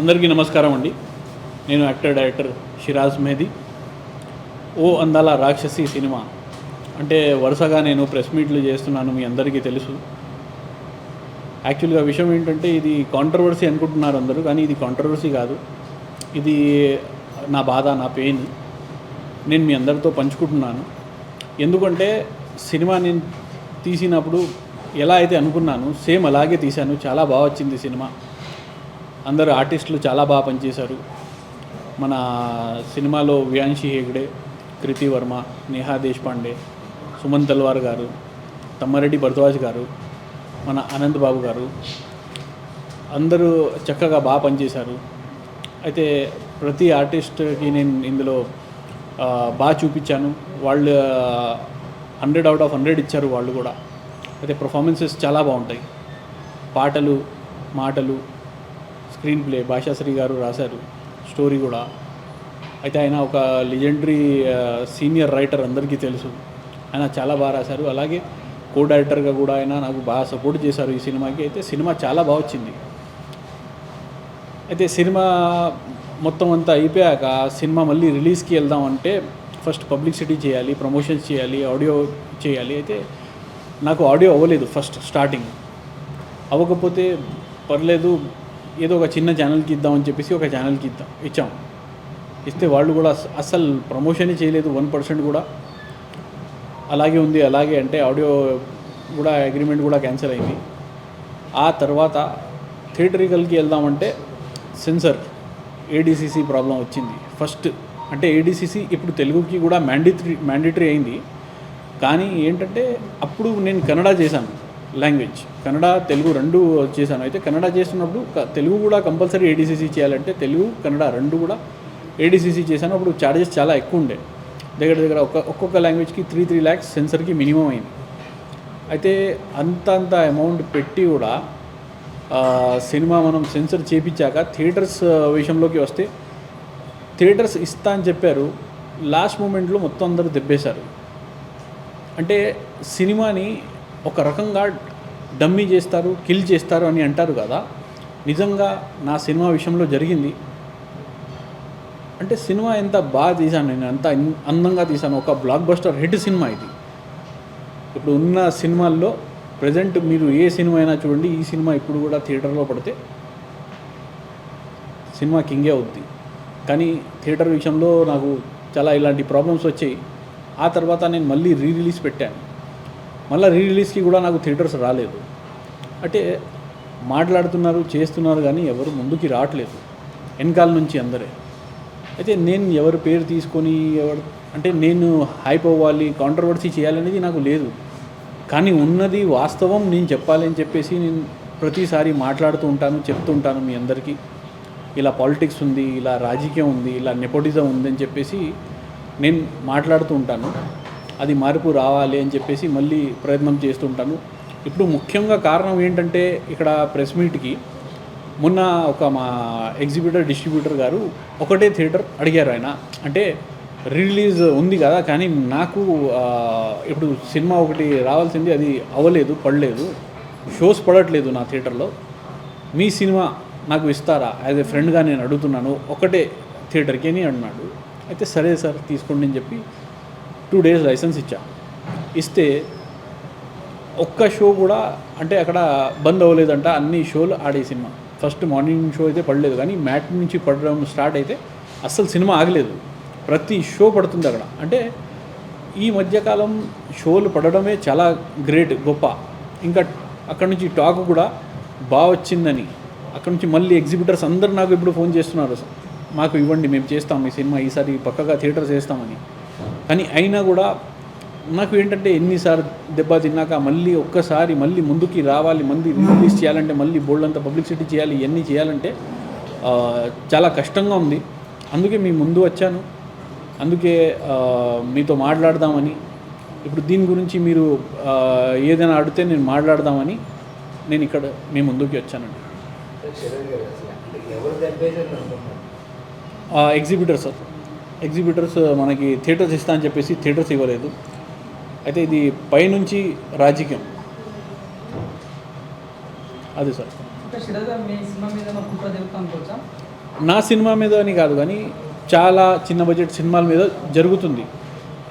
అందరికీ నమస్కారం అండి. నేను యాక్టర్ డైరెక్టర్ షిరాజ్ మెహదీ. ఓ అందాల రాక్షసి సినిమా అంటే వరుసగా నేను ప్రెస్ మీట్లు చేస్తున్నాను, మీ అందరికీ తెలుసు. యాక్చువల్గా విషయం ఏంటంటే ఇది కాంట్రవర్సీ అనుకుంటున్నారు అందరూ, కానీ ఇది కాంట్రవర్సీ కాదు. ఇది నా బాధ, నా పెయిన్ నేను మీ అందరితో పంచుకుంటున్నాను. ఎందుకంటే సినిమా నేను తీసినప్పుడు ఎలా అయితే అనుకున్నాను సేమ్ అలాగే తీశాను. చాలా బాగా వచ్చింది సినిమా. అందరు ఆర్టిస్టులు చాలా బాగా పనిచేశారు. మన సినిమాలో వ్యాన్షి హెగ్డే, కృతి వర్మ, నేహా దేశపాండే, సుమన్ తల్వార్ గారు, తమ్మారెడ్డి భరద్వాజ్ గారు, మన అనంత్ బాబు గారు అందరూ చక్కగా బాగా పనిచేశారు. అయితే ప్రతి ఆర్టిస్ట్కి నేను ఇందులో బాగా చూపించాను. వాళ్ళు 100/100 ఇచ్చారు వాళ్ళు కూడా. అయితే పర్ఫార్మెన్సెస్ చాలా బాగుంటాయి. పాటలు, మాటలు, స్క్రీన్ ప్లే భాషాశ్రీ గారు రాశారు, స్టోరీ కూడా. అయితే ఆయన ఒక లెజెండరీ సీనియర్ రైటర్, అందరికీ తెలుసు. ఆయన చాలా బాగా రాశారు. అలాగే కో డైరెక్టర్గా కూడా ఆయన నాకు బాగా సపోర్ట్ చేశారు ఈ సినిమాకి. అయితే సినిమా చాలా బాగా వచ్చింది. అయితే సినిమా మొత్తం అంతా అయిపోయాక సినిమా మళ్ళీ రిలీజ్కి వెళ్దామంటే ఫస్ట్ పబ్లిసిటీ చేయాలి, ప్రమోషన్స్ చేయాలి, ఆడియో చేయాలి. అయితే నాకు ఆడియో అవ్వలేదు ఫస్ట్ స్టార్టింగ్. అవ్వకపోతే పర్లేదు, ఏదో ఒక చిన్న ఛానల్కి ఇద్దామని చెప్పేసి ఒక ఛానల్కి ఇచ్చాం. ఇస్తే వాళ్ళు కూడా అస్సలు ప్రమోషన్ చేయలేదు, 1% కూడా. అలాగే ఉంది, అలాగే అంటే ఆడియో కూడా అగ్రిమెంట్ కూడా క్యాన్సిల్ అయింది. ఆ తర్వాత థియేటరికల్కి వెళ్దామంటే సెన్సర్ ఏడీసీసీ ప్రాబ్లం వచ్చింది ఫస్ట్. అంటే ఏడీసీసీ ఇప్పుడు తెలుగుకి కూడా మ్యాండేటరీ అయింది. కానీ ఏంటంటే అప్పుడు నేను కన్నడ చేశాను, లాంగ్వేజ్ కన్నడ తెలుగు రెండు చేశాను. అయితే కన్నడ చేస్తున్నప్పుడు తెలుగు కూడా కంపల్సరీ ఏడీసీసీ చేయాలంటే తెలుగు కన్నడ రెండు కూడా ఏడీసీసీ చేశాను. అప్పుడు ఛార్జెస్ చాలా ఎక్కువ ఉండే, దగ్గర ఒక్కొక్క లాంగ్వేజ్కి 3 lakhs సెన్సర్కి మినిమం అయింది. అయితే అంత అమౌంట్ పెట్టి కూడా సినిమా మనం సెన్సర్ చేయించాక థియేటర్స్ విషయంలోకి వస్తే థియేటర్స్ ఇస్తా అని చెప్పారు. లాస్ట్ మూమెంట్లో మొత్తం అందరూ దెబ్బేశారు. అంటే సినిమాని ఒక రకంగా డమ్మీ చేస్తారు, కిల్ చేస్తారు అని అంటారు కదా. నిజంగా నా సినిమా విషయంలో జరిగింది. అంటే సినిమా ఎంత బాగా తీశాను నేను, అంత అందంగా తీశాను. ఒక బ్లాక్ బస్టర్ హిట్ సినిమా ఇది. ఇప్పుడు ఉన్న సినిమాల్లో ప్రజెంట్ మీరు ఏ సినిమా అయినా చూడండి, ఈ సినిమా ఇప్పుడు కూడా థియేటర్లో పడితే సినిమా కింగే అవుద్ది. కానీ థియేటర్ విషయంలో నాకు చాలా ఇలాంటి ప్రాబ్లమ్స్ వచ్చాయి. ఆ తర్వాత నేను మళ్ళీ రిలీజ్ పెట్టాను. మళ్ళీ రిలీజ్కి కూడా నాకు థియేటర్స్ రాలేదు. అంటే మాట్లాడుతున్నారు, చేస్తున్నారు, కానీ ఎవరు ముందుకి రావట్లేదు వెనకాల నుంచి అందరే. అయితే నేను ఎవరి పేరు తీసుకొని అంటే నేను హైప్ అవ్వాలి, కాంట్రవర్సీ చేయాలనేది నాకు లేదు. కానీ ఉన్నది వాస్తవం నేను చెప్పాలి అని చెప్పేసి నేను ప్రతిసారి మాట్లాడుతూ ఉంటాను, చెప్తూ ఉంటాను మీ అందరికీ. ఇలా పాలిటిక్స్ ఉంది, ఇలా రాజకీయం ఉంది, ఇలా నెపోటిజం ఉందని చెప్పేసి నేను మాట్లాడుతూ ఉంటాను. అది మార్పు రావాలి అని చెప్పేసి మళ్ళీ ప్రయత్నం చేస్తుంటాను. ఇప్పుడు ముఖ్యంగా కారణం ఏంటంటే ఇక్కడ ప్రెస్ మీట్కి మొన్న మా డిస్ట్రిబ్యూటర్ గారు ఒకటే థియేటర్ అడిగారు. ఆయన అంటే రిలీజ్ ఉంది కదా, కానీ నాకు ఇప్పుడు సినిమా ఒకటి రావాల్సింది, అది అవ్వలేదు, పడలేదు, షోస్ పడట్లేదు నా థియేటర్లో. మీ సినిమా నాకు ఇస్తారా, యాజ్ ఏ ఫ్రెండ్గా నేను అడుగుతున్నాను, ఒకటే థియేటర్కి అని అన్నాడు. అయితే సరే సార్ తీసుకోండి అని చెప్పి 2 days లైసెన్స్ ఇస్తే ఒక్క షో కూడా అంటే అక్కడ బంద్ అవ్వలేదంట. అన్ని షోలు ఆడే సినిమా. ఫస్ట్ మార్నింగ్ షో అయితే పడలేదు, కానీ మ్యాట్ నుంచి పడడం స్టార్ట్ అయితే అస్సలు సినిమా ఆగలేదు. ప్రతి షో పడుతుంది అక్కడ. అంటే ఈ మధ్యకాలం షోలు పడడమే చాలా గ్రేట్, గొప్ప. ఇంకా అక్కడ నుంచి టాక్ కూడా బాగా వచ్చిందని, అక్కడ నుంచి మళ్ళీ ఎగ్జిబిటర్స్ అందరు నాకు ఇప్పుడు ఫోన్ చేస్తున్నారు, మాకు ఇవ్వండి, మేము చేస్తాం మీ సినిమా, ఈసారి పక్కగా థియేటర్స్ వేస్తామని. కానీ అయినా కూడా నాకు ఏంటంటే ఎన్నిసార్లు దెబ్బ తిన్నాక మళ్ళీ ఒక్కసారి మళ్ళీ ముందుకి రావాలి, మళ్ళీ రిలీజ్ చేయాలంటే మళ్ళీ బోల్డ్ అంతా పబ్లిసిటీ చేయాలి, ఇవన్నీ చేయాలంటే చాలా కష్టంగా ఉంది. అందుకే మీ ముందు వచ్చాను, అందుకే మీతో మాట్లాడదామని. ఇప్పుడు దీని గురించి మీరు ఏదైనా అడిగితే నేను మాట్లాడదామని నేను ఇక్కడ మీ ముందుకి వచ్చానండి. ఎగ్జిబిటర్స్ మనకి థియేటర్స్ ఇస్తా అని చెప్పేసి థియేటర్స్ ఇవ్వలేదు. అయితే ఇది పైనుంచి రాజకీయం అది సార్. మీ సినిమా మీద కుట్ర జరుగుతా అనుకోవచ్చా? నా సినిమా మీద అని కాదు కానీ చాలా చిన్న బడ్జెట్ సినిమాల మీద జరుగుతుంది.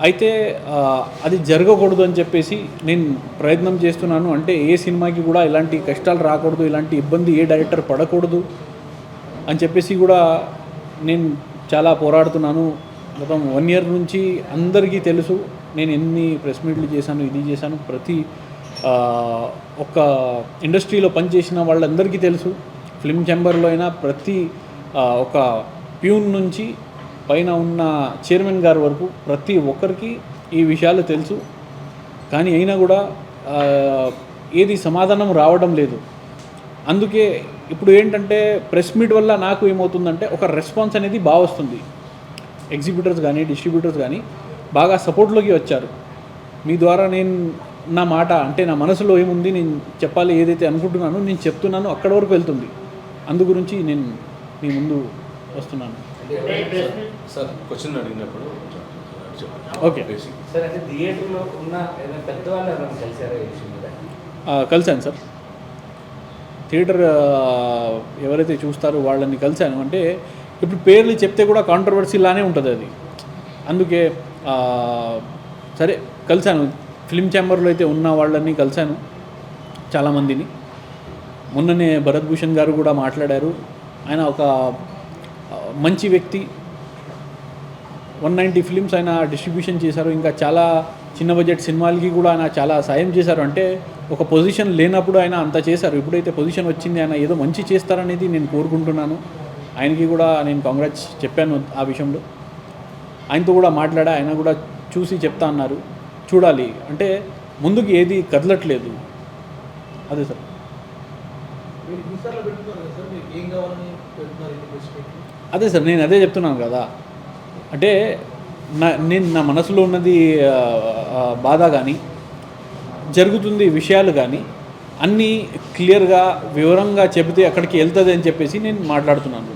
అయితే అది జరగకూడదు అని చెప్పేసి నేను ప్రయత్నం చేస్తున్నాను. అంటే ఏ సినిమాకి కూడా ఇలాంటి కష్టాలు రాకూడదు, ఇలాంటి ఇబ్బంది ఏ డైరెక్టర్ పడకూడదు అని చెప్పేసి కూడా నేను చాలా పోరాడుతున్నాను. గతం 1 year నుంచి అందరికీ తెలుసు నేను ఎన్ని ప్రెస్ మీట్లు చేశాను, ఇది చేశాను. ప్రతి ఒక ఇండస్ట్రీలో పనిచేసిన వాళ్ళందరికీ తెలుసు. ఫిల్మ్ ఛాంబర్లో అయినా ప్రతి ఒక ప్యూన్ నుంచి పైన ఉన్న చైర్మన్ గారి వరకు ప్రతి ఒక్కరికి ఈ విషయాలు తెలుసు. కానీ అయినా కూడా ఏది సమాధానం రావడం లేదు. అందుకే ఇప్పుడు ఏంటంటే ప్రెస్ మీట్ వల్ల నాకు ఏమవుతుందంటే ఒక రెస్పాన్స్ అనేది బాగా వస్తుంది. ఎగ్జిబిటర్స్ కానీ డిస్ట్రిబ్యూటర్స్ కానీ బాగా సపోర్ట్లోకి వచ్చారు. మీ ద్వారా నేను నా మాట అంటే నా మనసులో ఏముంది నేను చెప్పాలి, ఏదైతే అనుకుంటున్నానో నేను చెప్తున్నాను, అక్కడ వరకు వెళ్తుంది. అందు గురించి నేను మీ ముందు వస్తున్నాను. సార్ క్వశ్చన్ అడిగినప్పుడు ఓకే సార్, అంటే థియేటర్లో ఉన్న పెద్దవాళ్ళు ఎవరైనా కలిసారా ఈ విషయం మీద? కలిశాను సార్. థియేటర్ ఎవరైతే చూస్తారో వాళ్ళని కలిశాను. అంటే ఇప్పుడు పేర్లు చెప్తే కూడా కాంట్రవర్సీలానే ఉంటుంది అది. అందుకే సరే కలిశాను. ఫిల్మ్ ఛాంబర్లో అయితే ఉన్న వాళ్ళని కలిశాను చాలామందిని. మొన్ననే భరత్ భూషణ్ గారు కూడా మాట్లాడారు. ఆయన ఒక మంచి వ్యక్తి. 190 ఫిలిమ్స్ ఆయన డిస్ట్రిబ్యూషన్ చేశారు. ఇంకా చాలా చిన్న బడ్జెట్ సినిమాలకి కూడా ఆయన చాలా సాయం చేశారు. అంటే ఒక పొజిషన్ లేనప్పుడు ఆయన అంత చేశారు. ఎప్పుడైతే పొజిషన్ వచ్చింది ఆయన ఏదో మంచి చేస్తారనేది నేను కోరుకుంటున్నాను. ఆయనకి కూడా నేను కాంగ్రాట్స్ చెప్పాను ఆ విషయంలో. ఆయనతో కూడా మాట్లాడా. ఆయన కూడా చూసి చెప్తా అన్నారు. చూడాలి అంటే ముందుకు ఏది కదలట్లేదు. అదే సార్. అదే సార్ నేను అదే చెప్తున్నాను కదా. అంటే నేను నా మనసులో ఉన్నది బాధ కానీ జరుగుతుంది విషయాలు కానీ అన్నీ క్లియర్గా వివరంగా చెబితే అక్కడికి వెళ్తుంది అని చెప్పేసి నేను మాట్లాడుతున్నాను.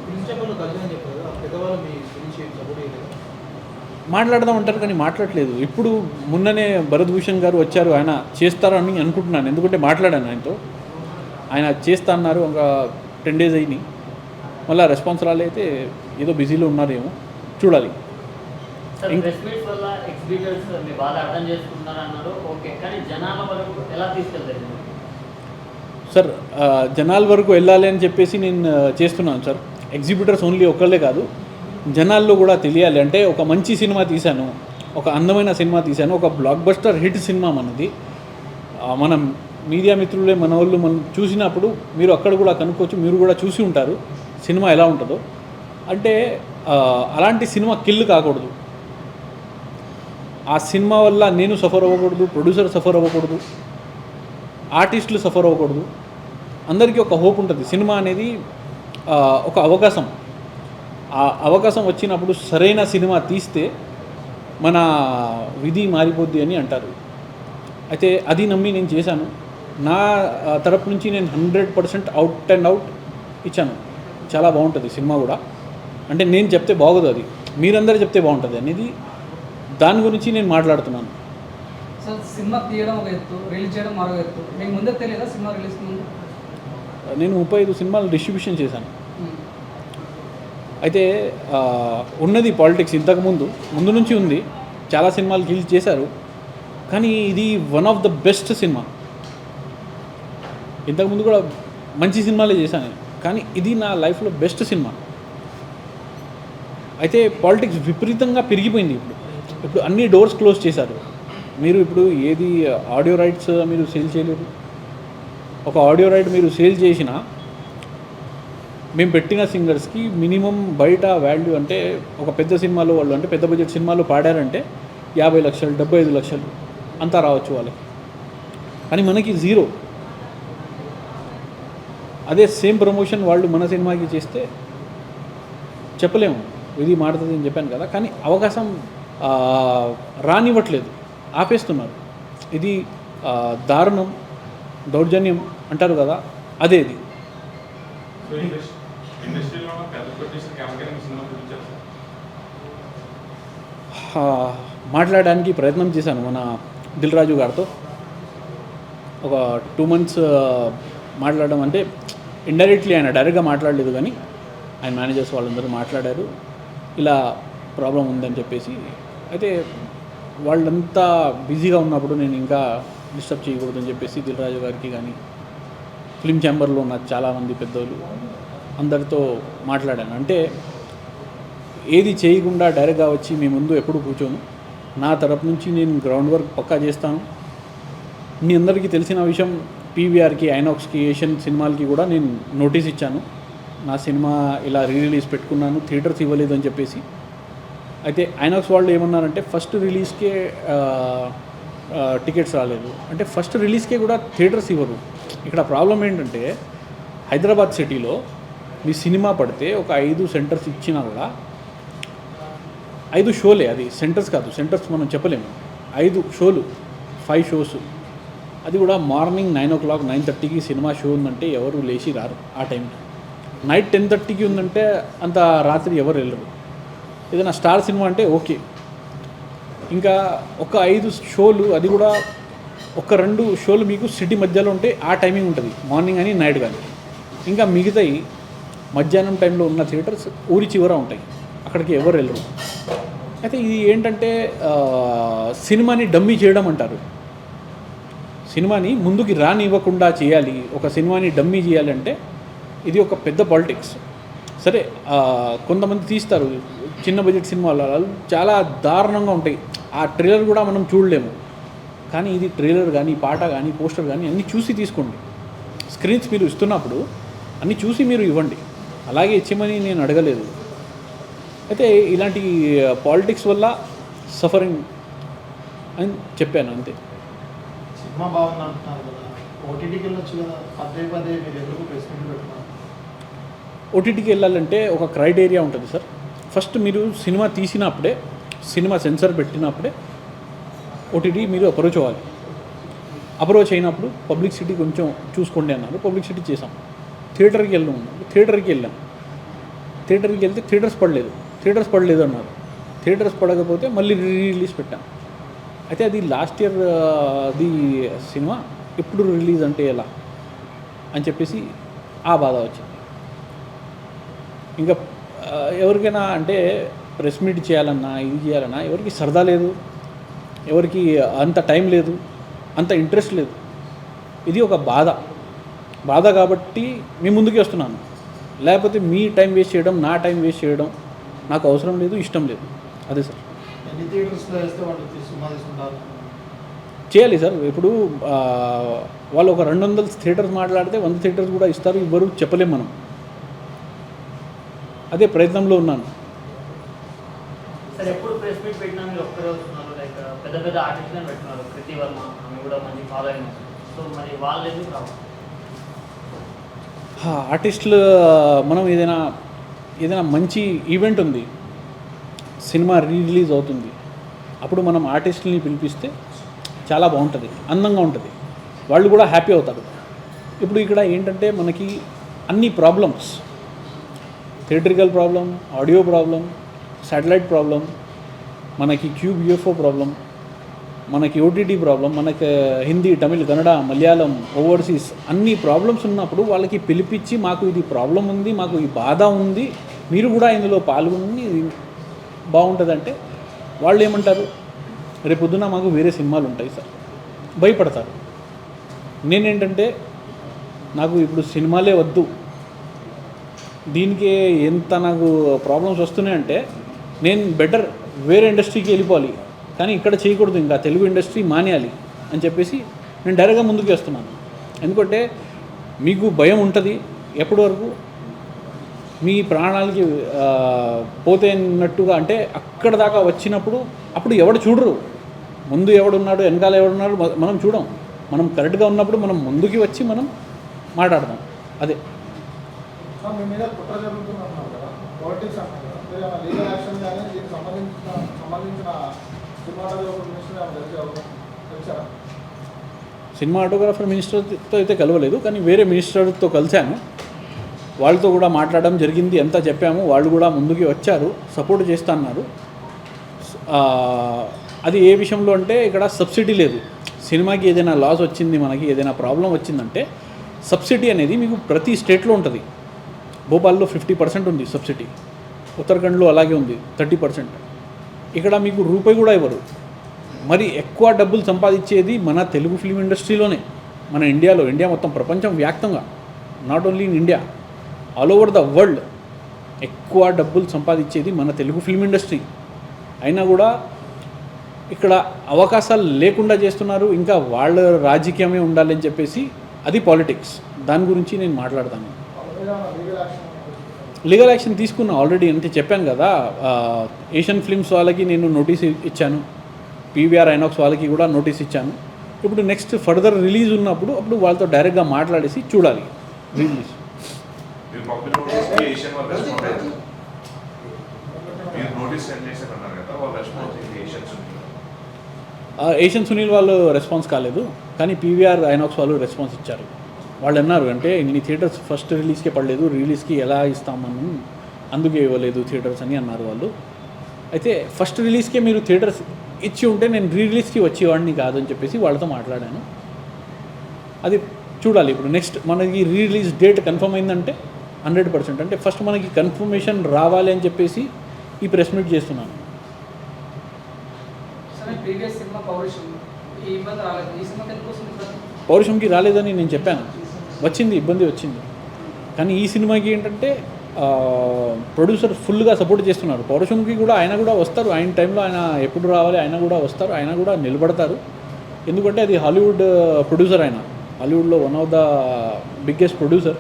మాట్లాడదాం అంటారు కానీ మాట్లాడలేదు. ఇప్పుడు మొన్ననే భరత్ భూషణ్ గారు వచ్చారు. ఆయన చేస్తారని అనుకుంటున్నాను. ఎందుకంటే మాట్లాడాను ఆయనతో. ఆయన చేస్తా అన్నారు. ఒక 10 days అయినాయి. మళ్ళీ రెస్పాన్స్ రాలైతే ఏదో బిజీలో ఉన్నారేమో చూడాలి. సార్ జనాల వరకు వెళ్ళాలి అని చెప్పేసి నేను చేస్తున్నాను సార్. ఎగ్జిబిటర్స్ ఓన్లీ ఒక్కళ్ళే కాదు, జనాల్లో కూడా తెలియాలి. అంటే ఒక మంచి సినిమా తీశాను, ఒక అందమైన సినిమా తీశాను, ఒక బ్లాక్ బస్టర్ హిట్ సినిమా మనది. మనం మీడియా మిత్రులే మన వాళ్ళు మనం చూసినప్పుడు మీరు అక్కడ కూడా కనుక్కోవచ్చు. మీరు కూడా చూసి ఉంటారు సినిమా ఎలా ఉంటుందో. అంటే అలాంటి సినిమా కిల్ కాకూడదు. ఆ సినిమా వల్ల నేను సఫర్ అవ్వకూడదు, ప్రొడ్యూసర్ సఫర్ అవ్వకూడదు, ఆర్టిస్టులు సఫర్ అవ్వకూడదు. అందరికీ ఒక హోప్ ఉంటుంది. సినిమా అనేది ఒక అవకాశం. ఆ అవకాశం వచ్చినప్పుడు సరైన సినిమా తీస్తే మన విధి మారిపోద్ది అని అంటారు. అయితే అది నమ్మి నేను చేశాను. నా తరపు నుంచి నేను 100% అవుట్ అండ్ అవుట్ ఇచ్చాను. చాలా బాగుంటుంది సినిమా కూడా. అంటే నేను చెప్తే బాగోదు, అది మీరందరూ చెప్తే బాగుంటుంది అనేది దాని గురించి నేను మాట్లాడుతున్నాను. సార్ సినిమా తీయడం ఒక ఎత్తు, రిలీజ్ చేయడం మరో ఎత్తు. మీకు ముందే తెలియదా సినిమా రిలీజ్ ముందు? నేను 35 సినిమాలు డిస్ట్రిబ్యూషన్ చేశాను. అయితే ఉన్నది పాలిటిక్స్ ముందు నుంచి ఉంది. చాలా సినిమాలు రిలీజ్ చేశారు. కానీ ఇది one of the best cinema. ఇంతకుముందు కూడా మంచి సినిమాలే చేశాను, కానీ ఇది నా లైఫ్లో బెస్ట్ సినిమా. అయితే పాలిటిక్స్ విపరీతంగా పెరిగిపోయింది. ఇప్పుడు అన్ని డోర్స్ క్లోజ్ చేశారు. మీరు ఇప్పుడు ఏది ఆడియో రైట్స్ మీరు సేల్ చేయలేరు. ఒక ఆడియో రైట్ మీరు సేల్ చేసినా మేము పెట్టిన సింగర్స్కి మినిమం బయట వాల్యూ అంటే ఒక పెద్ద సినిమాలో వాళ్ళు అంటే పెద్ద బడ్జెట్ సినిమాలో పాడారంటే 50 లక్షలు 75 లక్షలు అంతా రావచ్చు వాళ్ళకి. కానీ మనకి జీరో. అదే సేమ్ ప్రమోషన్ వాళ్ళు మన సినిమాకి చేస్తే చెప్పలేము, ఇది మారుతుంది అని చెప్పాను కదా. కానీ అవకాశం రానివ్వట్లేదు, ఆపేస్తున్నారు. ఇది దారుణం, దౌర్జన్యం అంటారు కదా, అదే ఇది. మాట్లాడడానికి ప్రయత్నం చేశాను మన దిల్ రాజు గారితో. ఒక 2 months మాట్లాడడం అంటే ఇండైరెక్ట్లీ, ఆయన డైరెక్ట్గా మాట్లాడలేదు కానీ ఆయన మేనేజర్స్ వాళ్ళందరూ మాట్లాడారు, ఇలా ప్రాబ్లం ఉందని చెప్పేసి. అయితే వాళ్ళంతా బిజీగా ఉన్నప్పుడు నేను ఇంకా డిస్టర్బ్ చేయకూడదని చెప్పేసి దిల్ రాజు గారికి కానీ ఫిల్మ్ ఛాంబర్లో ఉన్న చాలామంది పెద్దోళ్ళు అందరితో మాట్లాడాను. అంటే ఏది చేయకుండా డైరెక్ట్గా వచ్చి మీ ముందు ఎప్పుడు కూర్చోను, నా తరపు నుంచి నేను గ్రౌండ్ వర్క్ పక్కా చేస్తాను. మీ అందరికీ తెలిసిన విషయం, పీవీఆర్కి, ఐనాక్స్కి, ఏషియన్ సినిమాలకి కూడా నేను నోటీస్ ఇచ్చాను, నా సినిమా ఇలా రిలీజ్ పెట్టుకున్నాను, థియేటర్స్ ఇవ్వలేదు అని చెప్పేసి. అయితే ఐనాక్స్ వాళ్ళు ఏమన్నారంటే ఫస్ట్ రిలీజ్కే టికెట్స్ రాలేదు అంటే ఫస్ట్ రిలీజ్కే కూడా థియేటర్స్ ఇవ్వరు. ఇక్కడ ప్రాబ్లం ఏంటంటే హైదరాబాద్ సిటీలో మీ సినిమా పడితే ఒక 5 సెంటర్స్ ఇచ్చినా కూడా 5 షోలే, అది సెంటర్స్ కాదు, సెంటర్స్ మనం చెప్పలేము. 5 షోలు, 5 షోస్, అది కూడా మార్నింగ్ 9 o'clock 9:30కి సినిమా షో ఉందంటే ఎవరు లేచి రారు. ఆ టైంకి నైట్ 10:30కి ఉందంటే అంత రాత్రి ఎవరు వెళ్ళరు. ఏదైనా స్టార్ సినిమా అంటే ఓకే. ఇంకా ఒక 5 షోలు, అది కూడా ఒక 2 షోలు మీకు సిటీ మధ్యలో ఉంటే ఆ టైమింగ్ ఉంటుంది, మార్నింగ్ అని నైట్ కానీ. ఇంకా మిగతాయి మధ్యాహ్నం టైంలో ఉన్న థియేటర్స్ ఊరి చివర ఉంటాయి, అక్కడికి ఎవరు వెళ్ళరు. అయితే ఇది ఏంటంటే సినిమాని డమ్మీ చేయడం అంటారు. సినిమాని ముందుకి రానివ్వకుండా చేయాలి, ఒక సినిమాని డమ్మీ చేయాలంటే ఇది ఒక పెద్ద పాలిటిక్స్. సరే, కొంతమంది తీస్తారు చిన్న బడ్జెట్ సినిమాలు, చాలా దారుణంగా ఉంటాయి, ఆ ట్రైలర్ కూడా మనం చూడలేము. కానీ ఇది ట్రైలర్ కానీ, పాట కానీ, పోస్టర్ కానీ అన్నీ చూసి తీసుకోండి. స్క్రీన్స్ మీరు ఇస్తున్నప్పుడు అన్నీ చూసి మీరు ఇవ్వండి, అలాగే ఇచ్చేమని నేను అడగలేదు. అయితే ఇలాంటి పాలిటిక్స్ వల్ల సఫరింగ్ అని చెప్పాను అంతే. సినిమా బాగుంది అంటున్నారు కదా, ఓటీటీకి వెళ్ళొచ్చు కదా, పదే మీరు ఎందుకు ప్రెస్ మీట్ పెట్టుకున్నారు? ఓటీటీకి వెళ్ళాలంటే ఒక క్రైటీరియా ఉంటుంది సార్. ఫస్ట్ మీరు సినిమా తీసినప్పుడే, సినిమా సెన్సార్ పెట్టినప్పుడే ఓటీటీ మీరు అప్రోచ్ అవ్వాలి. అప్రోచ్ అయినప్పుడు పబ్లిసిటీ కొంచెం చూసుకోండి అన్నారు, పబ్లిసిటీ చేసాం. థియేటర్కి వెళ్ళాం, థియేటర్కి వెళ్తే థియేటర్స్ పడలేదు అన్నారు. థియేటర్స్ పడకపోతే మళ్ళీ రిలీజ్ పెట్టాం. అయితే అది లాస్ట్ ఇయర్ అది సినిమా ఎప్పుడు రిలీజ్ అంటే ఎలా అని చెప్పేసి ఆ బాధ వచ్చింది. ఇంకా ఎవరికైనా అంటే ప్రెస్ మీట్ చేయాలన్నా, ఇది చేయాలన్నా ఎవరికి సరదా లేదు, ఎవరికి అంత టైం లేదు, అంత ఇంట్రెస్ట్ లేదు. ఇది ఒక బాధ కాబట్టి మీ ముందుకే వస్తున్నాను. లేకపోతే మీ టైం వేస్ట్ చేయడం, నా టైం వేస్ట్ చేయడం నాకు అవసరం లేదు, ఇష్టం లేదు. అదే సార్. ఎన్ని థియేటర్స్లో వేస్తే వాళ్ళు సినిమా తీసుకుంటారు? చేయాలి సార్. ఇప్పుడు వాళ్ళు ఒక 200 థియేటర్స్ మాట్లాడితే 100 థియేటర్స్ కూడా ఇస్తారు, ఇవ్వరు చెప్పలేం మనం. అదే ప్రయత్నంలో ఉన్నాను. సార్, ఎప్పుడు ప్రెస్ మీట్ పెట్టినా మీరు ఒక్కరే వస్తున్నారు, లైక్ పెద్ద ఆర్టిస్ట్లను పెట్టున్నారు, కృతి వర్మ ఆమె కూడా మంచి ఫాలోయింగ్. సో మరి వాళ్ళు ఎందుకు రావు? ఆర్టిస్టులు మనం ఏదైనా మంచి ఈవెంట్ ఉంది, సినిమా రిలీజ్ అవుతుంది, అప్పుడు మనం ఆర్టిస్టులని పిలిపిస్తే చాలా బాగుంటుంది, అందంగా ఉంటుంది, వాళ్ళు కూడా హ్యాపీ అవుతారు. ఇప్పుడు ఇక్కడ ఏంటంటే మనకి అన్ని problems, theatrical problem, audio problem, satellite problem, మనకి క్యూబ్ యూఎఫ్ఓ ప్రాబ్లం, మనకి ఓటీటీ ప్రాబ్లం, మనకి హిందీ, తమిళ్, కన్నడ, మలయాళం, ఓవర్సీస్ అన్ని ప్రాబ్లమ్స్ ఉన్నప్పుడు వాళ్ళకి పిలిపించి మాకు ఇది ప్రాబ్లం ఉంది, మాకు ఈ బాధ ఉంది, మీరు కూడా ఇందులో పాల్గొని బాగుంటుందంటే వాళ్ళు ఏమంటారు, రేపొద్దున మాకు వేరే సినిమాలు ఉంటాయి సార్, భయపడతారు. నేనేంటంటే నాకు ఇప్పుడు సినిమాలే వద్దు, దీనికి ఎంత నాకు ప్రాబ్లమ్స్ వస్తున్నాయంటే నేను బెటర్ వేరే ఇండస్ట్రీకి వెళ్ళిపోవాలి, కానీ ఇక్కడ చేయకూడదు, ఇంకా తెలుగు ఇండస్ట్రీ మానేయాలి అని చెప్పేసి నేను డైరెక్ట్గా ముందుకు వేస్తున్నాను. ఎందుకంటే మీకు భయం ఉంటుంది, ఎప్పటి వరకు మీ ప్రాణాలకి పోతే అన్నట్టుగా, అంటే అక్కడ దాకా వచ్చినప్పుడు అప్పుడు ఎవడు చూడరు, ముందు ఎవడున్నాడు వెనకాల ఎవడున్నాడు మనం చూడం. మనం కరెక్ట్గా ఉన్నప్పుడు మనం ముందుకి వచ్చి మనం మాట్లాడదాం. అదే మీ మీద కుట్ర జరుగుతున్నారు కదా, పాలిటిక్స్ అంటారు కదా, మీరు ఏమైనా లీగల్ యాక్షన్ కానీ దీనికి సంబంధించిన సినిమాటోగ్రాఫర్ మినిస్టర్ తెలిసారా? సినిమాటోగ్రాఫర్ మినిస్టర్తో అయితే కలవలేదు, కానీ వేరే మినిస్టర్తో కలిశాను, వాళ్ళతో కూడా మాట్లాడడం జరిగింది, ఎంత చెప్పాము, వాళ్ళు కూడా ముందుకి వచ్చారు, సపోర్ట్ చేస్తా అన్నారు. అది ఏ విషయంలో అంటే ఇక్కడ సబ్సిడీ లేదు. సినిమాకి ఏదైనా లాస్ వచ్చింది, మనకి ఏదైనా ప్రాబ్లం వచ్చిందంటే సబ్సిడీ అనేది మీకు ప్రతి స్టేట్లో ఉంటుంది. భోపాల్లో 50% ఉంది సబ్సిడీ, ఉత్తరాఖండ్లో అలాగే ఉంది 30%. ఇక్కడ మీకు రూపాయి కూడా ఇవ్వరు. మరి ఎక్కువ డబ్బులు సంపాదించేది మన తెలుగు ఫిల్మ్ ఇండస్ట్రీలోనే, మన ఇండియాలో, ఇండియా మొత్తం ప్రపంచం వ్యాప్తంగా, not only in India, all over the world ఎక్కువ డబ్బులు సంపాదించేది మన తెలుగు ఫిల్మ్ ఇండస్ట్రీ. అయినా కూడా ఇక్కడ అవకాశాలు లేకుండా చేస్తున్నారు. ఇంకా వాళ్ళ రాజకీయమే ఉండాలని చెప్పేసి, అది పాలిటిక్స్. దాని గురించి నేను మాట్లాడతాను. లీగల్ యాక్షన్ తీసుకున్నా ఆల్రెడీ, అంటే చెప్పాను కదా, ఏషియన్ ఫిల్మ్స్ వాళ్ళకి నేను నోటీస్ ఇచ్చాను, పీవీఆర్ ఐనాక్స్ వాళ్ళకి కూడా నోటీస్ ఇచ్చాను. ఇప్పుడు నెక్స్ట్ ఫర్దర్ రిలీజ్ ఉన్నప్పుడు అప్పుడు వాళ్ళతో డైరెక్ట్గా మాట్లాడేసి చూడాలి రిలీజ్. ఏషియన్ సునీల్ వాళ్ళు రెస్పాన్స్ కాలేదు, కానీ పీవీఆర్ ఐనాక్స్ వాళ్ళు రెస్పాన్స్ ఇచ్చారు. వాళ్ళు అన్నారు అంటే ఇన్ని థియేటర్స్ ఫస్ట్ రిలీజ్కే పడలేదు, రిలీజ్కి ఎలా ఇస్తామని అందుకే ఇవ్వలేదు థియేటర్స్ అని అన్నారు వాళ్ళు. అయితే ఫస్ట్ రిలీజ్కే మీరు థియేటర్స్ ఇచ్చి ఉంటే నేను రిలీజ్కి వచ్చేవాడిని కాదని చెప్పేసి వాళ్ళతో మాట్లాడాను. అది చూడాలి ఇప్పుడు నెక్స్ట్. మనకి రిలీజ్ డేట్ కన్ఫర్మ్ అయిందంటే 100%, అంటే ఫస్ట్ మనకి కన్ఫర్మేషన్ రావాలి అని చెప్పేసి ఈ ప్రెస్ మీట్ చేస్తున్నాను. ప్రీవియస్ సినిమా పౌరుషం ఈ ఇబ్బంది రాలేదు, ఈ సినిమాకి ఎందుకు వస్తుంది ఇబ్బంది? పౌరుషంకి రాలేదని నేను చెప్పాను, వచ్చింది, ఇబ్బంది వచ్చింది. కానీ ఈ సినిమాకి ఏంటంటే ప్రొడ్యూసర్ ఫుల్గా సపోర్ట్ చేస్తున్నారు. పౌరుషంకి కూడా ఆయన కూడా వస్తారు, ఆయన టైంలో ఆయన ఎప్పుడు రావాలి ఆయన కూడా వస్తారు, ఆయన కూడా నిలబడతారు. ఎందుకంటే అది హాలీవుడ్ ప్రొడ్యూసర్, ఆయన హాలీవుడ్లో one of the biggest producer.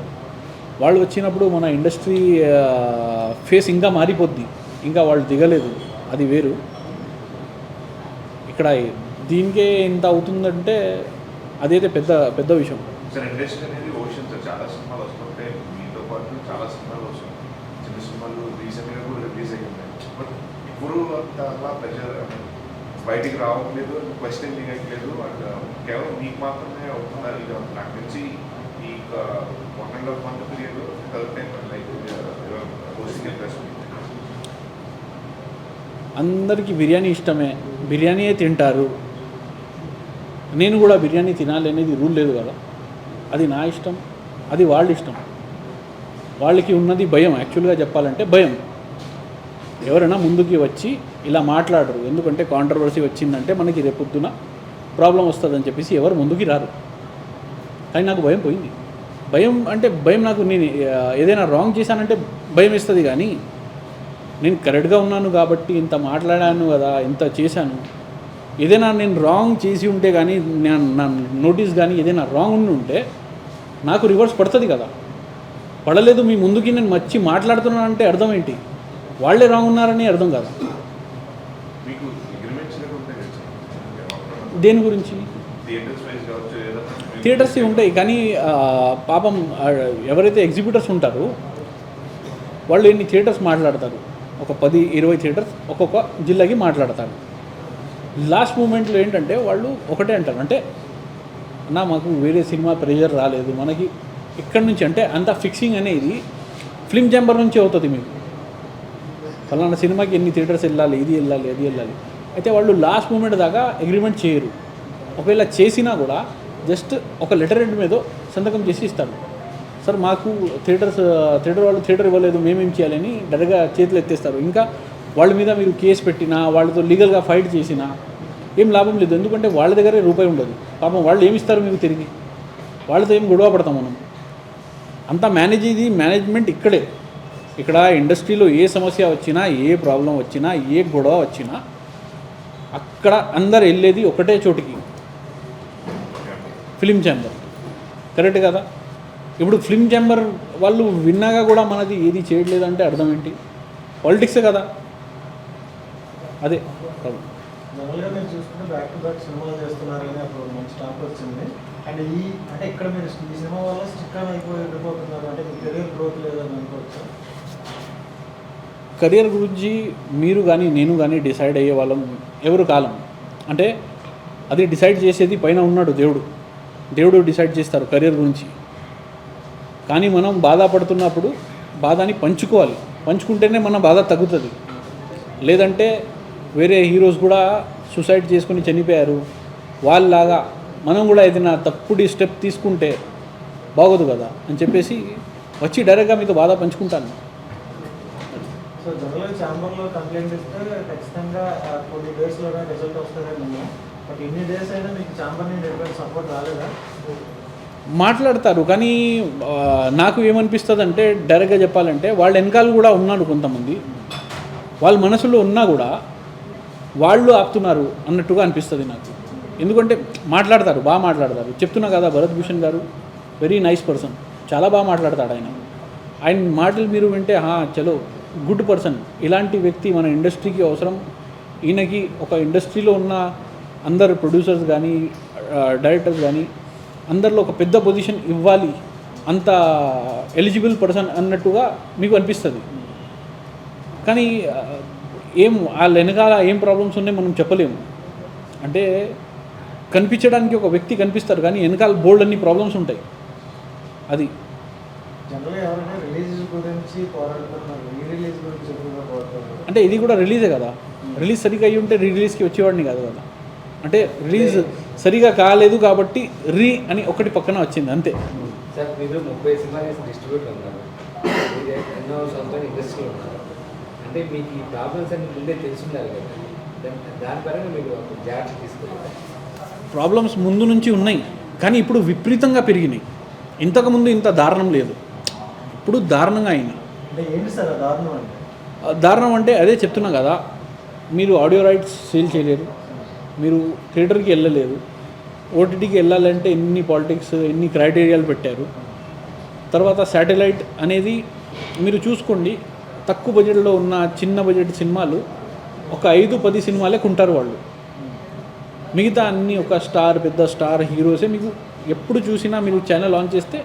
వాళ్ళు వచ్చినప్పుడు మన ఇండస్ట్రీ ఫేస్ ఇంకా మారిపోద్ది. ఇంకా వాళ్ళు దిగలేదు, అది వేరు. ఇక్కడ దీనికే ఇంత అవుతుందంటే అదైతే పెద్ద పెద్ద విషయం. సార్ ఇండస్ట్రీ అనేది ఓషన్ సార్, చాలా సినిమాలు వస్తుంటాయి, మీతో పాటు చాలా సినిమాలు వస్తాయి, చిన్న సినిమాలు రీసెంట్గా కూడా రిలీజ్ అయ్యి ఉన్నాయి. బట్ ఇప్పుడు అంత అలా ప్రెషర్ బయటికి రావట్లేదు, క్వశ్చన్ దిగట్లేదు, అండ్ కేవలం మీకు మాత్రమే అవుతున్నారు. ఇది నాకు నుంచి ఈ 1.5 month period third time like hosting interest. అందరికీ బిర్యానీ ఇష్టమే, బిర్యానీయే తింటారు. నేను కూడా బిర్యానీ తినాలి అనేది రూల్ లేదు కదా, అది నా ఇష్టం, అది వాళ్ళ ఇష్టం. వాళ్ళకి ఉన్నది భయం, యాక్చువల్గా చెప్పాలంటే భయం. ఎవరైనా ముందుకి వచ్చి ఇలా మాట్లాడరు, ఎందుకంటే కాంట్రవర్సీ వచ్చిందంటే మనకి రేపొద్దున ప్రాబ్లం వస్తుందని చెప్పేసి ఎవరు ముందుకి రారు. కానీ నాకు భయం పోయింది. భయం అంటే భయం, నాకు నేను ఏదైనా రాంగ్ చేశానంటే భయం వేస్తుంది. కానీ నేను కరెక్ట్గా ఉన్నాను కాబట్టి ఇంత మాట్లాడాను కదా, ఇంత చేశాను. ఏదైనా నేను రాంగ్ చేసి ఉంటే కానీ, నా నోటీస్ కానీ ఏదైనా రాంగ్ ఉండి ఉంటే నాకు రివర్స్ పడుతుంది కదా. పడలేదు, మీ ముందుకి నేను వచ్చి మాట్లాడుతున్నాను అంటే అర్థం ఏంటి? వాళ్ళే రాంగ్ ఉన్నారని అర్థం కదా. మీకు దేని గురించి? థియేటర్స్ ఉంటాయి, కానీ పాపం ఎవరైతే ఎగ్జిబ్యూటర్స్ ఉంటారో వాళ్ళు ఎన్ని థియేటర్స్ మాట్లాడతారు, ఒక 10-20 థియేటర్స్ ఒక్కొక్క జిల్లాకి మాట్లాడతారు. లాస్ట్ మూమెంట్లో ఏంటంటే వాళ్ళు ఒకటే అంటారు, అంటే మాకు వేరే సినిమా ప్రెషర్ రాలేదు, మనకి ఇక్కడి నుంచి అంటే అంత ఫిక్సింగ్ అనేది ఫిల్మ్ ఛాంబర్ నుంచి అవుతుంది. మీకు ఫలానా సినిమాకి ఎన్ని థియేటర్స్ వెళ్ళాలి, ఇది వెళ్ళాలి, అది వెళ్ళాలి. అయితే వాళ్ళు లాస్ట్ మూమెంట్ దాకా అగ్రిమెంట్ చేయరు. ఒకవేళ చేసినా కూడా జస్ట్ ఒక లెటర్ హెడ్ మీద సంతకం చేసి ఇస్తారు. సార్ మాకు థియేటర్ వాళ్ళు థియేటర్ ఇవ్వలేదు, మేమేం చేయాలని డైరెక్ట్గా చేతులు ఎత్తేస్తారు. ఇంకా వాళ్ళ మీద మీరు కేసు పెట్టినా, వాళ్ళతో లీగల్గా ఫైట్ చేసినా ఏం లాభం లేదు. ఎందుకంటే వాళ్ళ దగ్గరే రూపాయి ఉండదు. పాపం వాళ్ళు ఏమిస్తారు మీకు తిరిగి? వాళ్ళతో ఏం గొడవ పడతాం మనం? అంతా మేనేజ్మెంట్ ఇక్కడే. ఇక్కడ ఇండస్ట్రీలో ఏ సమస్య వచ్చినా, ఏ ప్రాబ్లం వచ్చినా, ఏ గొడవ వచ్చినా అక్కడ అందరు వెళ్ళేది ఒకటే చోటికి, ఫిలిం ఛాంబర్. కరెక్ట్ కదా? ఇప్పుడు ఫిలిం ఛాంబర్ వాళ్ళు విన్నాగా కూడా మనది ఏది చేయట్లేదంటే అర్థం ఏంటి? పాలిటిక్సే కదా. అదే ప్రాబ్లం. జనరల్గా మీరు చూసుకుంటే బ్యాక్ టు బ్యాక్ సినిమాలు చేస్తున్నారని అప్పుడు మంచి టాక్ వచ్చింది. అండ్ అంటే ఇక్కడ మీరు ఈ సినిమా వల్ల స్టిక్ ఆన్ వెళ్ళిపోతున్నారు, అంటే మీ కెరీర్ గ్రోత్ లేదని అనుకోవచ్చు. కెరియర్ గురించి మీరు కానీ నేను కానీ డిసైడ్ అయ్యే వాళ్ళం ఎవరు కాలం. అంటే అది డిసైడ్ చేసేది పైన ఉన్నాడు దేవుడు డిసైడ్ చేస్తారు కెరియర్ గురించి. కానీ మనం బాధపడుతున్నప్పుడు బాధని పంచుకుంటేనే మన బాధ తగ్గుతుంది. లేదంటే వేరే హీరోస్ కూడా సూసైడ్ చేసుకుని చనిపోయారు, వాళ్ళలాగా మనం కూడా ఏదైనా తప్పుడు స్టెప్ తీసుకుంటే బాగోదు కదా అని చెప్పేసి వచ్చి డైరెక్ట్గా మీతో బాధ పంచుకుంటాను. సో జనరల్గా ఛాంబర్లో కంప్లైంట్ ఇస్తే ఖచ్చితంగా కొన్ని డేస్లోనే రిజల్ట్ వస్తుందేమో. బట్ ఇన్ని డేస్ అయినా మీకు ఛాంబర్ నుండి ఎటువంటి సపోర్ట్ రాలేదా? మాట్లాడతారు కానీ నాకు ఏమనిపిస్తుంది అంటే డైరెక్ట్గా చెప్పాలంటే వాళ్ళ వెనకాల కూడా ఉన్నారు కొంతమంది, వాళ్ళ మనసులో ఉన్నా కూడా వాళ్ళు ఆపుతున్నారు అన్నట్టుగా అనిపిస్తుంది నాకు. ఎందుకంటే మాట్లాడతారు, బాగా మాట్లాడతారు. చెప్తున్నా కదా, భరత్ భూషణ్ గారు వెరీ నైస్ పర్సన్, చాలా బాగా మాట్లాడతాడు ఆయన. ఆయన మాటలు మీరు వింటే చలో గుడ్ పర్సన్, ఇలాంటి వ్యక్తి మన ఇండస్ట్రీకి అవసరం. ఈయనకి ఒక ఇండస్ట్రీలో ఉన్న అందరు ప్రొడ్యూసర్స్ కానీ డైరెక్టర్స్ కానీ అందరిలో ఒక పెద్ద పొజిషన్ ఇవ్వాలి, అంత ఎలిజిబుల్ పర్సన్ అన్నట్టుగా మీకు అనిపిస్తుంది. కానీ ఏం వాళ్ళ వెనకాల ఏం ప్రాబ్లమ్స్ ఉన్నాయో మనం చెప్పలేము. అంటే కనిపించడానికి ఒక వ్యక్తి కనిపిస్తారు కానీ వెనకాల బోల్డ్ అన్ని ప్రాబ్లమ్స్ ఉంటాయి. అది జనరల్గా ఎవరైనా రిలీజ్ గురించి పోరాడుతున్నారు, రీ రిలీజ్ గురించి ఎక్కువగా పోరాడుతున్నారు. అంటే ఇది కూడా రిలీజే కదా, రిలీజ్ సరిగా అయ్యి ఉంటే రిలీజ్కి వచ్చేవాడిని కాదు కదా. అంటే రిలీజ్ సరిగా కాలేదు కాబట్టి అని ఒకటి పక్కన వచ్చింది అంతే. సార్ మీరు 30 సినిమా చేసిన డిస్ట్రిబ్యూటర్ ఉన్నారు, మీరు ఎన్నో సంవత్సరాలు ఇండస్ట్రీలో ఉన్నారు. అంటే మీకు ఈ ప్రాబ్లమ్స్ అన్ని ముందే తెలుసుండాలి కదా, దాని పరంగా మీరు జాగ్రత్త తీసుకోవాలి. ప్రాబ్లమ్స్ ముందు నుంచి ఉన్నాయి కానీ ఇప్పుడు విపరీతంగా పెరిగినాయి. ఇంతకుముందు ఇంత దారుణం లేదు, ఇప్పుడు దారుణంగా అయినాయి. అంటే ఏంటి సార్ దారుణం అంటే? దారుణం అంటే అదే చెప్తున్నా కదా, మీరు ఆడియో రైట్స్ సేల్ చేయలేరు, మీరు థియేటర్కి వెళ్ళలేరు, ఓటీటీకి వెళ్ళాలంటే ఎన్ని పాలిటిక్స్, ఎన్ని క్రైటీరియాలు పెట్టారు. తర్వాత శాటిలైట్ అనేది మీరు చూసుకోండి, తక్కువ బడ్జెట్లో ఉన్న చిన్న బడ్జెట్ సినిమాలు ఒక 5-10 సినిమాలే కొంటారు వాళ్ళు. మిగతా అన్నీ ఒక స్టార్, పెద్ద స్టార్ హీరోసే. మీకు ఎప్పుడు చూసినా మీరు ఛానల్ ఆన్ చేస్తే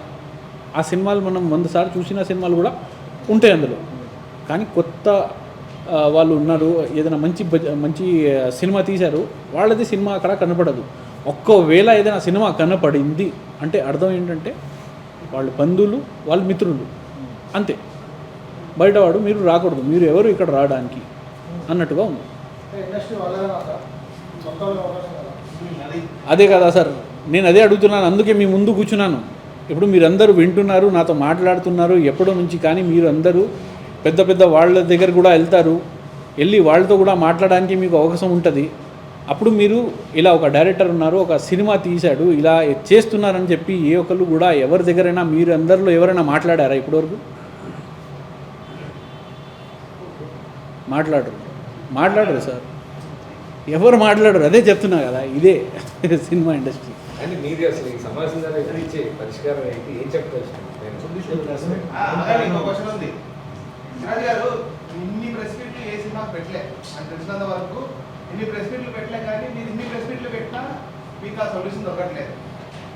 ఆ సినిమాలు మనం 100 సార్లు చూసిన సినిమాలు కూడా ఉంటాయి అందులో. కానీ కొత్త వాళ్ళు ఉన్నారు, ఏదైనా మంచి సినిమా తీశారు, వాళ్ళది సినిమా అక్కడ కనపడదు. ఒక్కవేళ ఏదైనా సినిమా కనపడింది అంటే అర్థం ఏంటంటే వాళ్ళు బంధువులు, వాళ్ళ మిత్రులు అంతే. బయటవాడు మీరు రాకూడదు, మీరు ఎవరు ఇక్కడ రావడానికి అన్నట్టుగా ఉంది. ఇండస్ట్రీ వాళ్ళే అదే కదా సార్, నేను అదే అడుగుతున్నాను, అందుకే మీ ముందు కూర్చున్నాను. ఇప్పుడు మీరందరూ వింటున్నారు, నాతో మాట్లాడుతున్నారు ఎప్పటి నుంచి. కానీ మీరు అందరూ పెద్ద పెద్ద వాళ్ళ దగ్గర కూడా వెళ్తారు, వెళ్ళి వాళ్ళతో కూడా మాట్లాడడానికి మీకు అవకాశం ఉంటుంది. అప్పుడు మీరు ఇలా ఒక డైరెక్టర్ ఉన్నారు, ఒక సినిమా తీశాడు, ఇలా చేస్తున్నారని చెప్పి ఏ ఒక్కళ్ళు కూడా ఎవరి దగ్గరైనా మీరు అందరిలో ఎవరైనా మాట్లాడారా ఇప్పటివరకు? మాట్లాడరు సార్, ఎవరు మాట్లాడరు. అదే చెప్తున్నా కదా, ఇదే సినిమా ఇండస్ట్రీ. అంటే మీరు అసలు ఈ సమావేశం ద్వారా ఇచ్చే పరిష్కారం ఏంటి, ఏం చెప్తారు? ఇంకో క్వశ్చన్ ఉంది. సిరాజ్ గారు ఇన్ని ప్రెస్ మీట్లు ఏ సినిమాకి పెట్టలే అని తెలిసినంత వరకు, ఇన్ని ప్రెస్ మీట్లు పెట్టలే కానీ మీరు ఇన్ని ప్రెస్ మీట్లు పెట్టినా మీకు ఆ సొల్యూషన్ దొరకట్లేదు.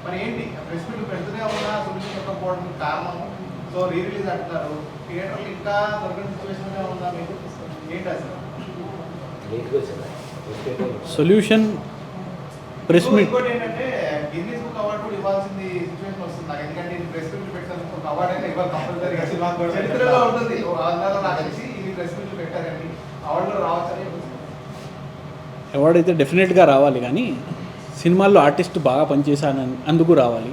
మరి ఏంటి ప్రెస్ మీట్లు పెడుతూనే ఉన్నా సొల్యూషన్ దొరకపోవడానికి కారణము? సో రీ రిలీజ్ అంటున్నారు, థియేటర్లు ఇంకా దొరకని సిచ్యువేషన్గా ఉందా మీకు? ఏంటి అసలు సొల్యూషన్ ప్రెస్ మీట్? ఇంకోటి ఏంటంటే గిన్నీస్ బుక్ అవార్డు కూడా ఇవ్వాల్సింది సిచ్యువేషన్ వస్తుంది నాకు. ఎందుకంటే ఇది ప్రెస్ మీట్లు పెట్టినందుకు ఒక అవార్డు అయినా ఇవ్వాలి కంపల్సరీగా. చరిత్రలో ఉంటుంది ఒక ఆంధ్రాలో నాకు తెలిసి ఇది ప్రెస్ మీట్లు పెట్టారని అవార్డులో రావచ్చని. అవార్డు అయితే డెఫినెట్గా రావాలి, కానీ సినిమాల్లో ఆర్టిస్ట్ బాగా పనిచేశానని అందుకు రావాలి,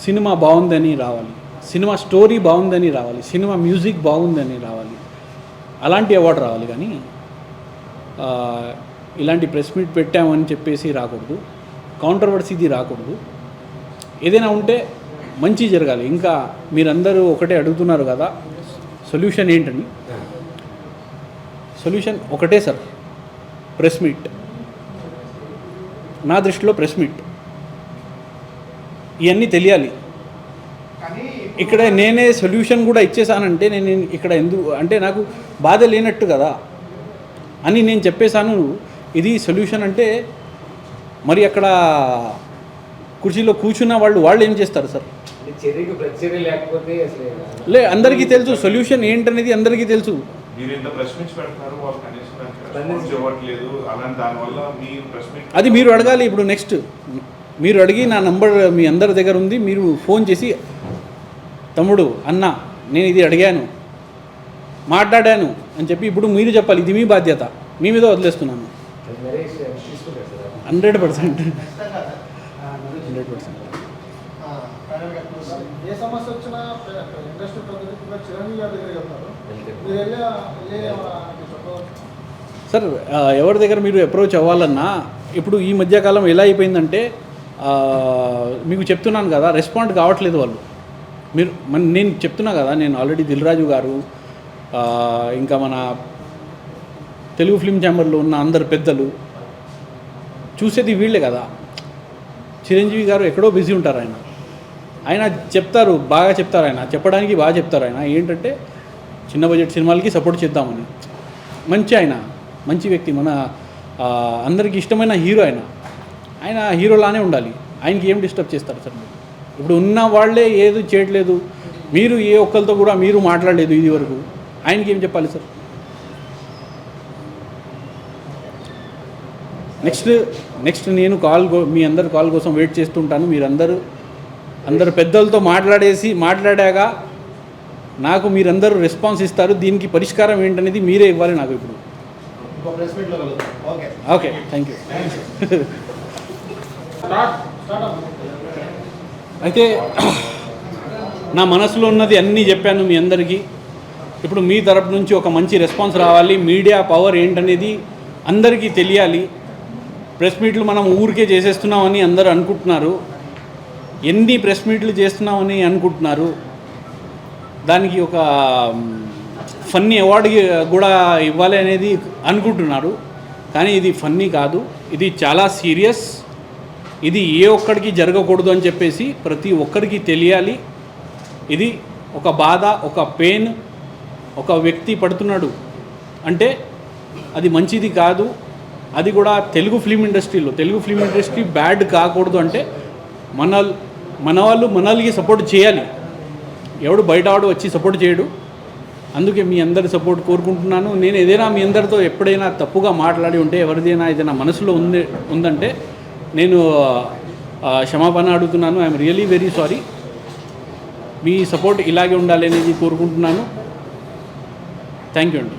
సినిమా బాగుందని రావాలి, సినిమా స్టోరీ బాగుందని రావాలి, సినిమా మ్యూజిక్ బాగుందని రావాలి, అలాంటి అవార్డు రావాలి. కానీ ఇలాంటి ప్రెస్ మీట్ పెట్టామని చెప్పేసి రాకూడదు, కాంట్రవర్సీది రాకూడదు. ఏదైనా ఉంటే మంచి జరగాలి. ఇంకా మీరందరూ ఒకటే అడుగుతున్నారు కదా సొల్యూషన్ ఏంటని. సొల్యూషన్ ఒకటే సార్, ప్రెస్ మీట్. నా దృష్టిలో ప్రెస్ మీట్ ఇవన్నీ తెలియాలి. ఇక్కడ నేనే సొల్యూషన్ కూడా ఇచ్చేసానంటే నేను ఇక్కడ ఎందుకు అంటే నాకు బాధ లేనట్టు కదా అని నేను చెప్పేశాను. ఇది సొల్యూషన్ అంటే మరి అక్కడ కుర్చీలో కూర్చున్న వాళ్ళు ఏం చేస్తారు సార్? చర్యకు ప్రతిచర్య లేకపోతే అసలు అందరికీ తెలుసు సొల్యూషన్ ఏంటనేది, అందరికీ తెలుసు. మీరు ఇంత ప్రెస్ మీట్స్ పెడతారు, వాళ్ళు కనీసం రెస్పాన్స్ ఇవ్వట్లేదు, అలాంటి దానివల్ల మీరు ప్రెస్ మీట్ అది మీరు అడగాలి. ఇప్పుడు నెక్స్ట్ మీరు అడిగి నా నంబర్ మీ అందరి దగ్గర ఉంది, మీరు ఫోన్ చేసి తమ్ముడు అన్న నేను ఇది అడిగాను, మాట్లాడాను అని చెప్పి ఇప్పుడు మీరు చెప్పాలి. ఇది మీ బాధ్యత, మీ మీద వదిలేస్తున్నాను. 100%. 100%. ఏ ఏ సమస్య వచ్చినా ఇండస్ట్రీ ప్రతినిధిగా చిరంజీవి గారి దగ్గర చెప్తారు. మీరు వెళ్ళి చెప్పవచ్చు సార్. ఎవరి దగ్గర మీరు అప్రోచ్ అవ్వాలన్నా ఇప్పుడు ఈ మధ్యకాలం ఎలా అయిపోయిందంటే మీకు చెప్తున్నాను కదా, రెస్పాండ్ కావట్లేదు వాళ్ళు. మీరు నేను చెప్తున్నా కదా, నేను ఆల్రెడీ దిల్రాజు గారు ఇంకా మన తెలుగు ఫిల్మ్ ఛాంబర్లో ఉన్న అందరు పెద్దలు చూసేది వీళ్ళే కదా. చిరంజీవి గారు ఎక్కడో బిజీ ఉంటారు. ఆయన చెప్తారు, బాగా చెప్తారు. ఆయన చెప్పడానికి బాగా చెప్తారు. ఆయన ఏంటంటే చిన్న బడ్జెట్ సినిమాలకి సపోర్ట్ చేద్దామని. ఆయన మంచి వ్యక్తి, మన అందరికీ ఇష్టమైన హీరో. ఆయన హీరోలానే ఉండాలి. ఆయనకి ఏం డిస్టర్బ్ చేస్తారు సార్ మీరు? ఇప్పుడు ఉన్న వాళ్ళే ఏది చేయట్లేదు, మీరు ఏ ఒక్కరితో కూడా మీరు మాట్లాడలేదు ఇది వరకు, ఆయనకి ఏం చెప్పాలి సార్? నెక్స్ట్ నేను మీ అందరు కాల్ కోసం వెయిట్ చేస్తుంటాను. అందరు పెద్దలతో మాట్లాడాక నాకు మీరందరూ రెస్పాన్స్ ఇస్తారు. దీనికి పరిష్కారం ఏంటనేది మీరే ఇవ్వాలి నాకు ఇప్పుడు. Okay, thank you. అయితే నా మనసులో ఉన్నది అన్నీ చెప్పాను మీ అందరికీ. ఇప్పుడు మీ తరపు నుంచి ఒక మంచి రెస్పాన్స్ రావాలి. మీడియా పవర్ ఏంటనేది అందరికీ తెలియాలి. ప్రెస్ మీట్లు మనం ఊరికే చేసేస్తున్నామని అందరూ అనుకుంటున్నారు. ఎన్ని ప్రెస్ మీట్లు చేస్తున్నామని అనుకుంటున్నారు. దానికి ఒక ఫన్నీ అవార్డు కూడా ఇవ్వాలి అనేది అనుకుంటున్నారు. కానీ ఇది ఫన్నీ కాదు, ఇది చాలా సీరియస్. ఇది ఏ ఒక్కడికి జరగకూడదు అని చెప్పేసి ప్రతి ఒక్కరికి తెలియాలి. ఇది ఒక బాధ, ఒక పెయిన్ ఒక వ్యక్తి పడుతున్నాడు అంటే అది మంచిది కాదు. అది కూడా తెలుగు ఫిల్మ్ ఇండస్ట్రీ బ్యాడ్ కాకూడదు అంటే మన వాళ్ళు మనల్ని సపోర్ట్ చేయాలి. ఎవడు బయట వాడు వచ్చి సపోర్ట్ చేయడు. అందుకే మీ అందరి సపోర్ట్ కోరుకుంటున్నాను. నేను ఏదైనా మీ అందరితో ఎప్పుడైనా తప్పుగా మాట్లాడి ఉంటే, ఎవరిదైనా ఏదైనా మనసులో ఉందంటే నేను క్షమాపణ అడుగుతున్నాను. I'm really very sorry. Me support ఇలాగే ఉండాలి అనేది కోరుకుంటున్నాను. థ్యాంక్ యూ అండి.